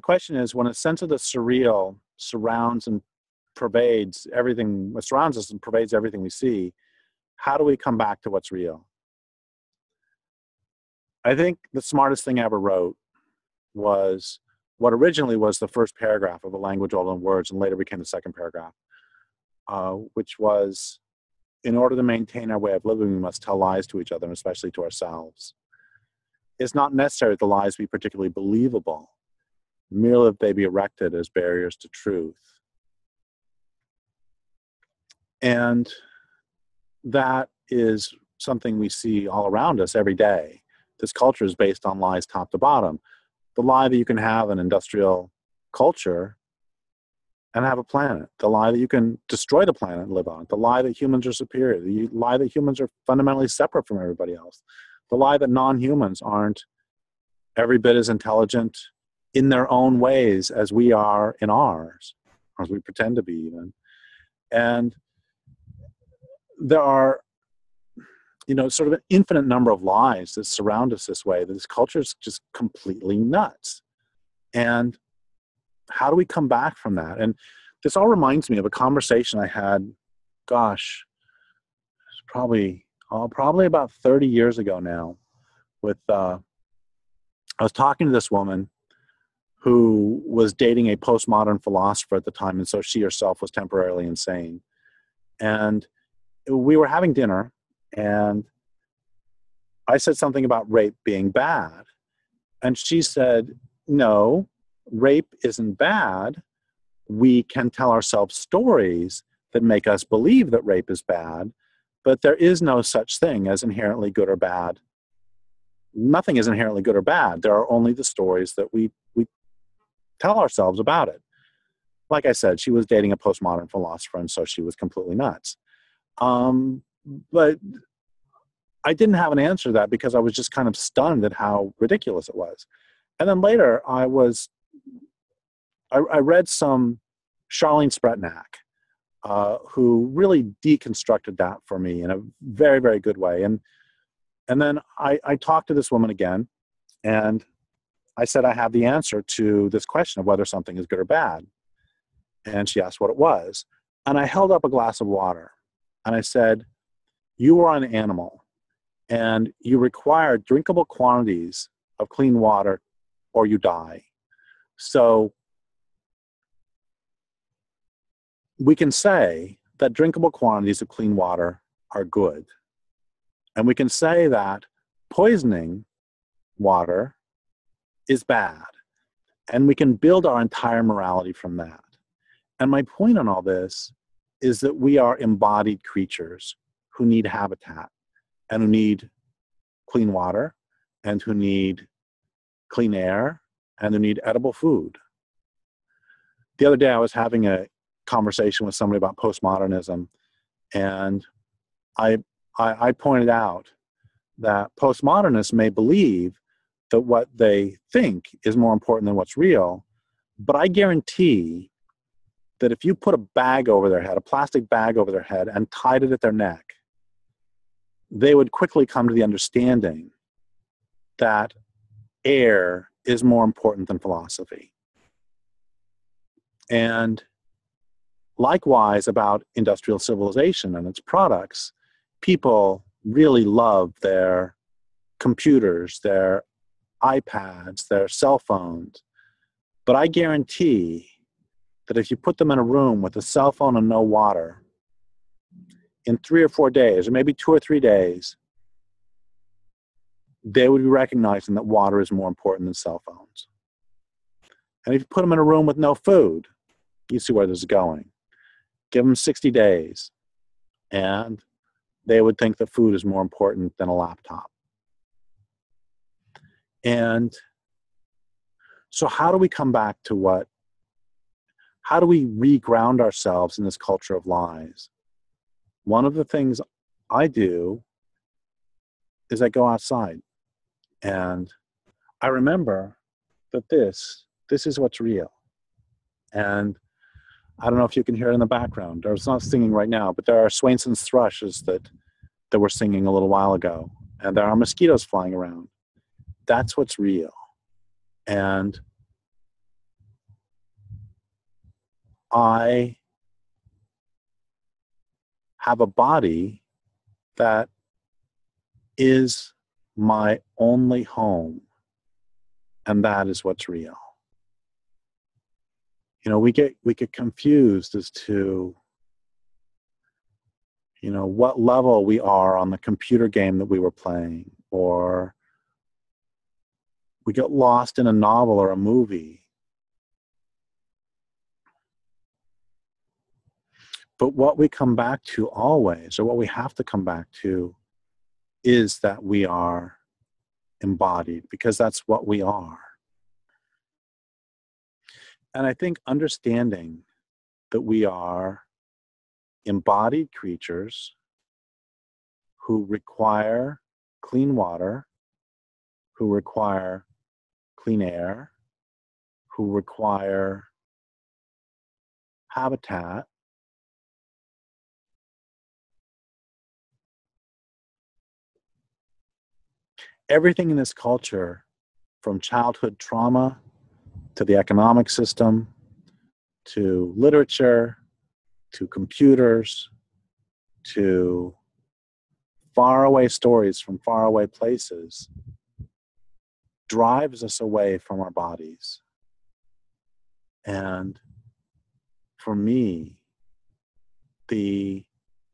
question is, when a sense of the surreal surrounds and pervades everything, surrounds us and pervades everything we see, how do we come back to what's real? I think the smartest thing I ever wrote was what originally was the first paragraph of A Language Older Than Words and later became the second paragraph, which was, in order to maintain our way of living, we must tell lies to each other, and especially to ourselves. It's not necessary that the lies be particularly believable, merely that they be erected as barriers to truth. And that is something we see all around us every day. This culture is based on lies top to bottom. The lie that you can have an industrial culture and have a planet. The lie that you can destroy the planet and live on it. The lie that humans are superior. The lie that humans are fundamentally separate from everybody else. The lie that non-humans aren't every bit as intelligent in their own ways as we are in ours, or as we pretend to be even. And there are, sort of an infinite number of lies that surround us this way. This culture is just completely nuts. And how do we come back from that? And this all reminds me of a conversation I had, probably about 30 years ago now, with, I was talking to this woman who was dating a postmodern philosopher at the time, and so she herself was temporarily insane. And we were having dinner, and I said something about rape being bad. And she said, no, rape isn't bad. We can tell ourselves stories that make us believe that rape is bad, but there is no such thing as inherently good or bad. Nothing is inherently good or bad. There are only the stories that we tell ourselves about it. Like I said, she was dating a postmodern philosopher, and so she was completely nuts. But I didn't have an answer to that because I was just kind of stunned at how ridiculous it was. And then later I read some Charlene Spretnak, who really deconstructed that for me in a very, very good way. And then I talked to this woman again, and I said, I have the answer to this question of whether something is good or bad. And she asked what it was. And I held up a glass of water, and I said, you are an animal, and you require drinkable quantities of clean water or you die. So we can say that drinkable quantities of clean water are good. And we can say that poisoning water is bad. And we can build our entire morality from that. And my point on all this is that we are embodied creatures who need habitat, and who need clean water, and who need clean air, and who need edible food. The other day I was having a conversation with somebody about postmodernism, and I pointed out that postmodernists may believe that what they think is more important than what's real, but I guarantee that if you put a bag over their head, a plastic bag over their head, and tied it at their neck, they would quickly come to the understanding that air is more important than philosophy. And likewise about industrial civilization and its products, people really love their computers, their iPads, their cell phones. But I guarantee that if you put them in a room with a cell phone and no water, in 3 or 4 days, or maybe 2 or 3 days, they would be recognizing that water is more important than cell phones. And if you put them in a room with no food, you see where this is going. Give them 60 days, and they would think that food is more important than a laptop. And so how do we come back to how do we reground ourselves in this culture of lies? One of the things I do is I go outside, and I remember that this is what's real. And I don't know if you can hear it in the background. It's not singing right now, but there are Swainson's thrushes that were singing a little while ago, and there are mosquitoes flying around. That's what's real. And I have a body that is my only home, and that is what's real. You know, we get confused as to, you know, what level we are on the computer game that we were playing, or we get lost in a novel or a movie. But what we come back to always, or what we have to come back to, is that we are embodied, because that's what we are. And I think understanding that we are embodied creatures who require clean water, who require clean air, who require habitat, everything in this culture, from childhood trauma to the economic system, to literature, to computers, to faraway stories from faraway places, drives us away from our bodies. And for me, the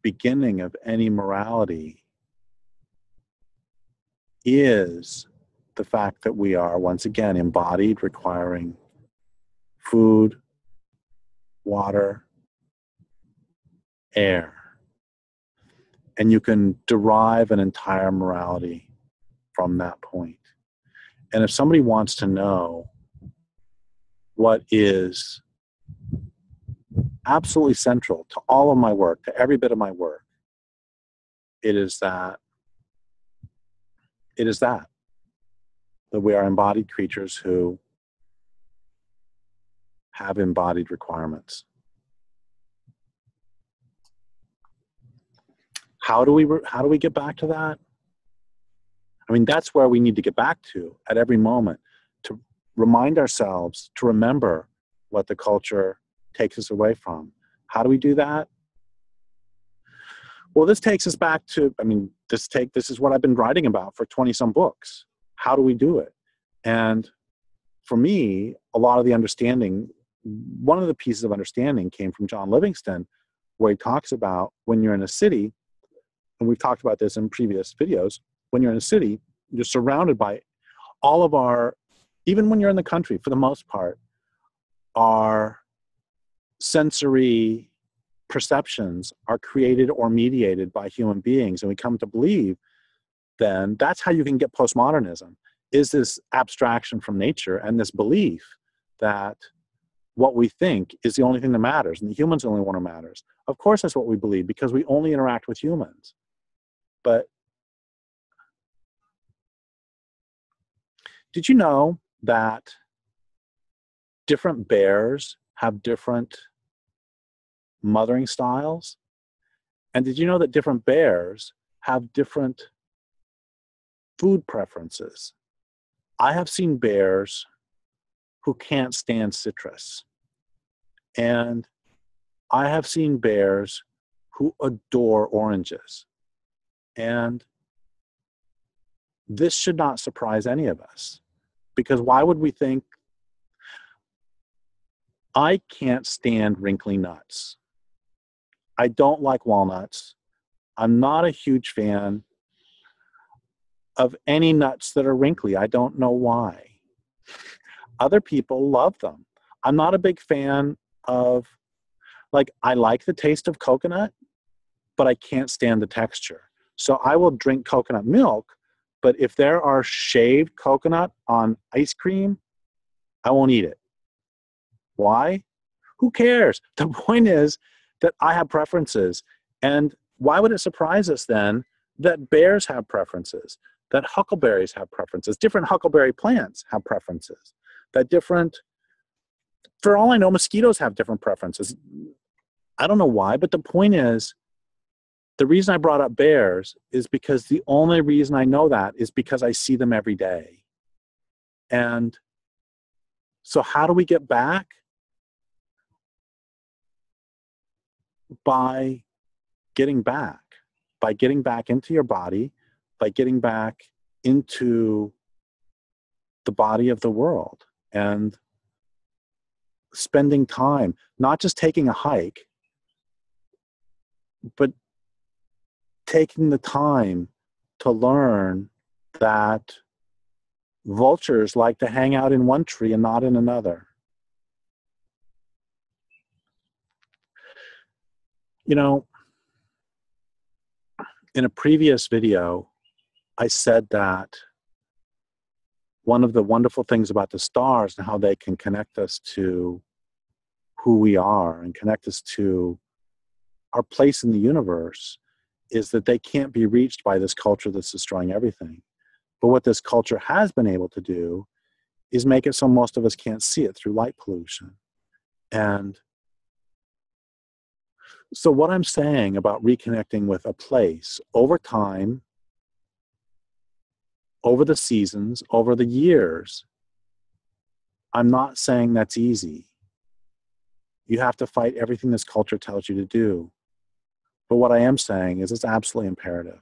beginning of any morality is the fact that we are, once again, embodied, requiring food, water, air. And you can derive an entire morality from that point. And if somebody wants to know what is absolutely central to all of my work, to every bit of my work, it is that we are embodied creatures who have embodied requirements. How do we get back to that? I mean, that's where we need to get back to at every moment, to remind ourselves, to remember what the culture takes us away from. How do we do that? Well, this takes us back to, I mean, this is what I've been writing about for 20-some books. How do we do it? And for me, a lot of the understanding, one of the pieces of understanding came from John Livingston, where he talks about when you're in a city, and we've talked about this in previous videos, when you're in a city, you're surrounded by all of our, even when you're in the country, for the most part, our sensory perceptions are created or mediated by human beings. And we come to believe then that's how you can get postmodernism, is this abstraction from nature and this belief that what we think is the only thing that matters and the human's the only one who matters. Of course that's what we believe, because we only interact with humans. But did you know that different bears have different mothering styles? And did you know that different bears have different food preferences? I have seen bears who can't stand citrus. And I have seen bears who adore oranges. And this should not surprise any of us, because why would we think? I can't stand wrinkly nuts. I don't like walnuts. I'm not a huge fan of any nuts that are wrinkly. I don't know why. Other people love them. I'm not a big fan of, I like the taste of coconut, but I can't stand the texture. So I will drink coconut milk, but if there are shaved coconut on ice cream, I won't eat it. Why? Who cares? The point is that I have preferences. And why would it surprise us then that bears have preferences, that huckleberries have preferences, different huckleberry plants have preferences, that for all I know, mosquitoes have different preferences. I don't know why, but the point is, the reason I brought up bears is because the only reason I know that is because I see them every day. And so how do we get back? by getting back, into your body, by getting back into the body of the world and spending time, not just taking a hike, but taking the time to learn that vultures like to hang out in one tree and not in another. You know, in a previous video, I said that one of the wonderful things about the stars and how they can connect us to who we are and connect us to our place in the universe is that they can't be reached by this culture that's destroying everything. But what this culture has been able to do is make it so most of us can't see it through light pollution. And so what I'm saying about reconnecting with a place over time, over the seasons, over the years, I'm not saying that's easy. You have to fight everything this culture tells you to do. But what I am saying is it's absolutely imperative.